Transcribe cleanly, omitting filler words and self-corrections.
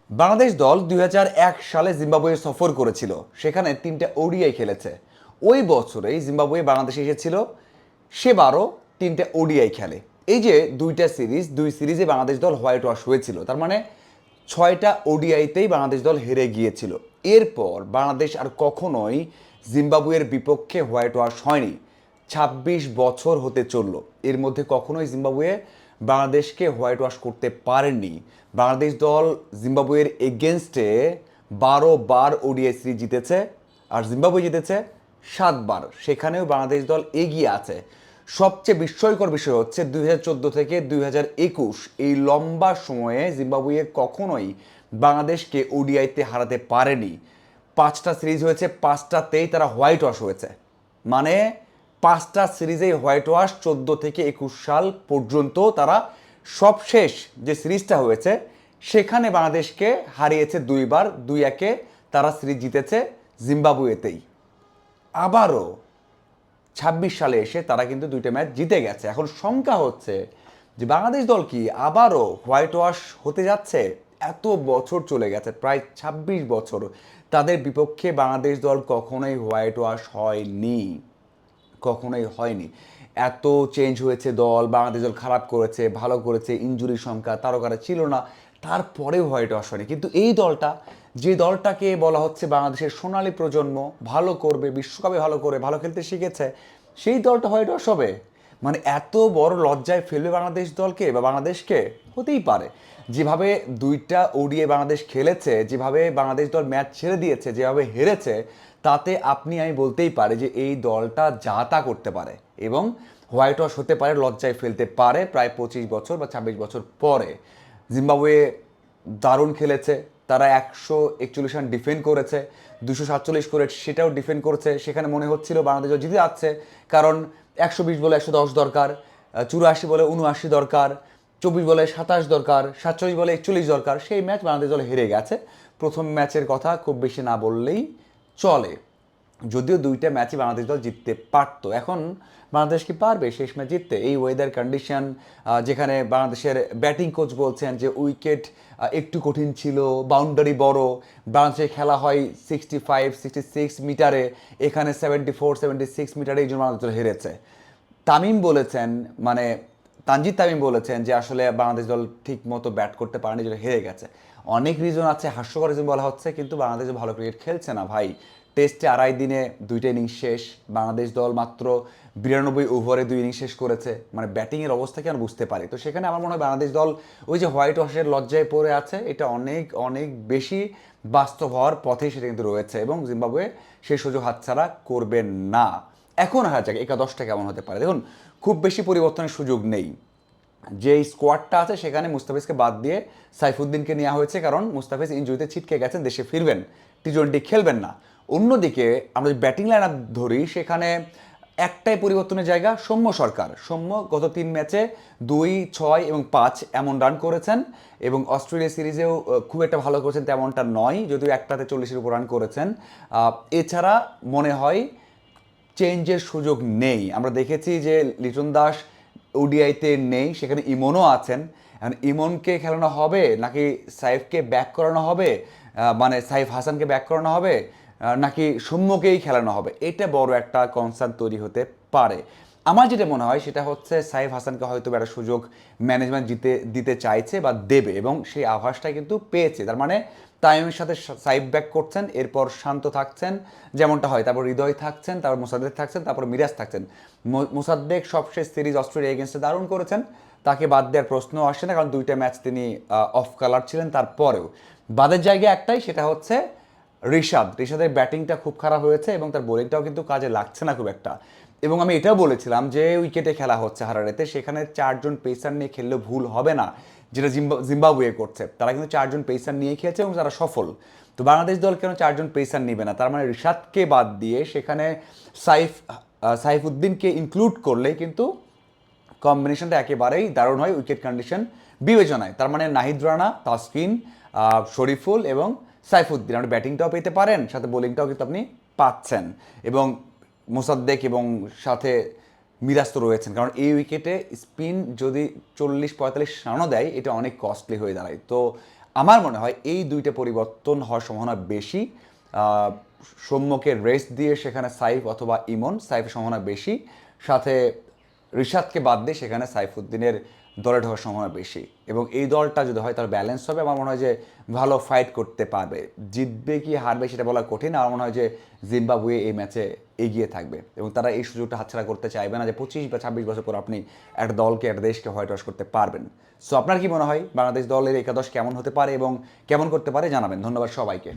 বাংলাদেশ দল ২০০১ সালে জিম্বাবুয়ে সফর করেছিল, সেখানে ৩টে ওডিআই খেলেছে। ওই বছরেই জিম্বাবুয়ে বাংলাদেশে এসেছিল, সেবারও ৩টে ওডিআই খেলে। এই যে দুইটা সিরিজ, দুই সিরিজে বাংলাদেশ দল হোয়াইট ওয়াশ হয়েছিল, তার মানে ৬টা ওডিআইতেই বাংলাদেশ দল হেরে গিয়েছিল। এরপর বাংলাদেশ আর কখনোই জিম্বাবুয়ের বিপক্ষে হোয়াইট ওয়াশ হয়নি। ২৬ বছর হতে চলল, এর মধ্যে কখনোই জিম্বাবুয়ে বাংলাদেশকে হোয়াইট ওয়াশ করতে পারেননি। বাংলাদেশ দল জিম্বাবুয়ের এগেনস্টে ১২ বার ওডিআই সিরিজ জিতেছে, আর জিম্বাবুয়ে জিতেছে ৭ বার। সেখানেও বাংলাদেশ দল এগিয়ে আছে। সবচেয়ে বিস্ময়কর বিষয় হচ্ছে ২০১৪ থেকে ২০২১ এই লম্বা সময়ে জিম্বাবুয়ে কখনোই বাংলাদেশকে ওডিআইতে হারাতে পারেনি। ৫টা সিরিজ হয়েছে, ৫টাতেই তারা হোয়াইট ওয়াশ হয়েছে। মানে ৫টা সিরিজেই হোয়াইট ওয়াশ। ১৪ থেকে ২১ সাল পর্যন্ত তারা সবশেষ যে সিরিজটা হয়েছে সেখানে বাংলাদেশকে হারিয়েছে ২ বার। ২-১-এ তারা সিরিজ জিতেছে জিম্বাবুয়েতেই। আবারও ২৬ সালে এসে তারা কিন্তু ২টা ম্যাচ জিতে গেছে। এখন শঙ্কা হচ্ছে যে বাংলাদেশ দল কি আবারও হোয়াইট ওয়াশ হতে যাচ্ছে? এত বছর চলে গেছে, প্রায় ২৬ বছর তাদের বিপক্ষে বাংলাদেশ দল কখনোই হোয়াইট ওয়াশ হয়নি, কখনোই হয়নি। এত চেঞ্জ হয়েছে দল, বাংলাদেশ দল খারাপ করেছে, ভালো করেছে, ইনজুরির সংখ্যা, তারকারা ছিল না, তারপরেও হোয়াইট ওয়াশ হয়নি। কিন্তু এই দলটা, যে দলটাকে বলা হচ্ছে বাংলাদেশের সোনালী প্রজন্ম, ভালো করবে, বিশ্বকাপে ভালো করে ভালো খেলতে শিখেছে, সেই দলটা হোয়াইট ওয়াশ হবে? মানে এত বড় লজ্জায় ফেলবে বাংলাদেশ দলকে বা বাংলাদেশকে? হতেই পারে। যেভাবে ২টা ওডিআই বাংলাদেশ খেলেছে, যেভাবে বাংলাদেশ দল ম্যাচ ছেড়ে দিয়েছে, যেভাবে হেরেছে, তাতে আপনি আমি বলতেই পারে যে এই দলটা যা তা করতে পারে এবং হোয়াইট ওয়াশ হতে পারে, লজ্জায় ফেলতে পারে প্রায় ২৫ বছর বা ২৬ বছর পরে। জিম্বাবুয়ে দারুণ খেলেছে, তারা ১৪১ রান ডিফেন্ড করেছে, ২৪৭ করে সেটাও ডিফেন্ড করেছে। সেখানে মনে হচ্ছিল বাংলাদেশ জিতে যাচ্ছে, কারণ ১২০ বলে ১১০ দরকার, ৮৪ বলে ৭৯ দরকার, ২৪ বলে ২৭ দরকার, ৪৭ বলে ৪১ দরকার। সেই ম্যাচ বাংলাদেশ দল হেরে গেছে। প্রথম ম্যাচের কথা খুব বেশি না বললেই চলে, যদিও ২টা ম্যাচই বাংলাদেশ দল জিততে পারতো। এখন বাংলাদেশ কি পারবে শেষ ম্যাচ জিততে? এই ওয়েদার কন্ডিশন, যেখানে বাংলাদেশের ব্যাটিং কোচ বলছেন যে উইকেট একটু কঠিন ছিল, বাউন্ডারি বড়, বাংলাদেশে খেলা হয় 65-66 মিটারে, এখানে 74-76 মিটারে, এই জন্য বাংলাদেশ দল হেরেছে। তামিম বলেছেন, মানে তানজিদ তামিম বলেছেন যে আসলে বাংলাদেশ দল ঠিক মতো ব্যাট করতে পারেনি, যেটা হেরে গেছে। অনেক রিজন আছে, হাস্যকর রিজন বলা হচ্ছে, কিন্তু বাংলাদেশ ভালো ক্রিকেট খেলছে না ভাই। টেস্টে ২.৫ দিনে ২টা ইনিংস শেষ, বাংলাদেশ দল মাত্র ৯২ ওভারে ২ ইনিংস শেষ করেছে। মানে ব্যাটিংয়ের অবস্থা কি আমরা বুঝতে পারি। তো সেখানে আমার মনে হয় বাংলাদেশ দল ওই যে হোয়াইট ওয়াশের লজ্জায় পড়ে আছে, এটা অনেক অনেক বেশি বাস্তব হওয়ার পথেই সেটা কিন্তু রয়েছে, এবং জিম্বাবুয়ে সেই সুযোগ হাতছাড়া করবেন না। এখন হারা যাক একাদশটা কেমন হতে পারে। দেখুন, খুব বেশি পরিবর্তনের সুযোগ নেই। যে স্কোয়াডটা আছে সেখানে মুস্তাফিজকে বাদ দিয়ে সাইফুদ্দিনকে নেওয়া হয়েছে, কারণ মুস্তাফিজ ইনজুরিতে ছিটকে গেছেন, দেশে ফিরবেন, টি-20 খেলবেন না। অন্যদিকে আমরা ব্যাটিং লাইন আপ ধরি, সেখানে একটাই পরিবর্তনের জায়গা, সৌম্য সরকার। সৌম্য গত ৩ ম্যাচে ২, ৬ এবং ৫ এমন রান করেছেন, এবং অস্ট্রেলিয়া সিরিজেও খুব একটা ভালো করেছেন তেমনটা নয়, যদিও একটাতে ৪০-এর উপর রান করেছেন। এছাড়া মনে হয় চেঞ্জের সুযোগ নেই। আমরা দেখেছি যে লিটন দাস ওডিআইতে নেই, সেখানে ইমনও আছেন। এখন ইমনকে খেলানো হবে নাকি সাইফকে ব্যাক করানো হবে, মানে সাইফ হাসানকে ব্যাক করানো হবে, নাকি সৌম্যকেই খেলানো হবে, এটা বড় একটা কনসার্ন তৈরি হতে পারে। আমার যেটা মনে হয় সেটা হচ্ছে সাইফ হাসানকে হয়তো একটা সুযোগ ম্যানেজমেন্ট দিতে চাইছে বা দেবে, এবং সেই আভাসটাই কিন্তু পেয়েছে। তার মানে তামিমের সাথে সাইফ ব্যাক করছেন, এরপর শান্ত থাকছেন যেমনটা হয়, তারপর হৃদয় থাকছেন, তারপর মোসাদ্দেক থাকছেন, তারপর মিরাজ থাকছেন। মোসাদ্দেক সবশেষ সিরিজ অস্ট্রেলিয়া এগেনস্টে দারুণ করেছেন, তাকে বাদ দেওয়ার প্রশ্ন আসে না, কারণ 2টা ম্যাচ তিনি অফ কালার ছিলেন। তারপরেও বাদের জায়গা একটাই, সেটা হচ্ছে ঋষাদের ব্যাটিংটা খুব খারাপ হয়েছে, এবং তার বোলিংটাও কিন্তু কাজে লাগছে না খুব একটা। এবং আমি এটাও বলেছিলাম যে উইকেটে খেলা হচ্ছে হারারেতে, সেখানে 4জন পেসার নিয়ে খেললেও ভুল হবে না, যেটা জিম্বাবুয়ে করছে। তারা কিন্তু 4জন পেসার নিয়ে খেলছে এবং তারা সফল। তো বাংলাদেশ দল কেন 4জন পেসার নেবে না? তার মানে ঋষাদকে বাদ দিয়ে সেখানে সাইফুদ্দিনকে ইনক্লুড করলেই কিন্তু কম্বিনেশনটা একেবারেই দারুণ হয় উইকেট কন্ডিশন বিবেচনায়। তার মানে নাহিদ রানা, তাসকিন, শরীফুল এবং সাইফুদ্দিন, আপনি ব্যাটিংটাও পেতে পারেন, সাথে বোলিংটাও কিন্তু আপনি পাচ্ছেন, এবং মোসাদ্দেক এবং সাথে মিরাজ তো রয়েছেন, কারণ এই উইকেটে স্পিন যদি 40-45 রানও দেয়, এটা অনেক কস্টলি হয়ে দাঁড়ায়। তো আমার মনে হয় এই দুইটা পরিবর্তন হওয়ার সম্ভাবনা বেশি। সৌম্যকে রেস্ট দিয়ে সেখানে সাইফ অথবা ইমন, সাইফের সম্ভাবনা বেশি, সাথে রিশাদকে বাদ দিয়ে সেখানে সাইফুদ্দিনের দলে ঢোকার সম্ভাবনা বেশি। এবং এই দলটা যদি হয় তাহলে ব্যালেন্স হবে, আমার মনে হয় যে ভালো ফাইট করতে পারবে। জিতবে কি হারবে সেটা বলা কঠিন। আমার মনে হয় যে জিম্বাবুয়ে এই ম্যাচে এগিয়ে থাকবে এবং তারা এই সুযোগটা হাতছাড়া করতে চাইবে না যে 25 বা 26 বছর পর আপনি একটা দলকে, একটা দেশকে হোয়াইট ওয়াশ করতে পারবেন। সো আপনার কি মনে হয় বাংলাদেশ দলের একাদশ কেমন হতে পারে এবং কেমন করতে পারে জানাবেন। ধন্যবাদ সবাইকে।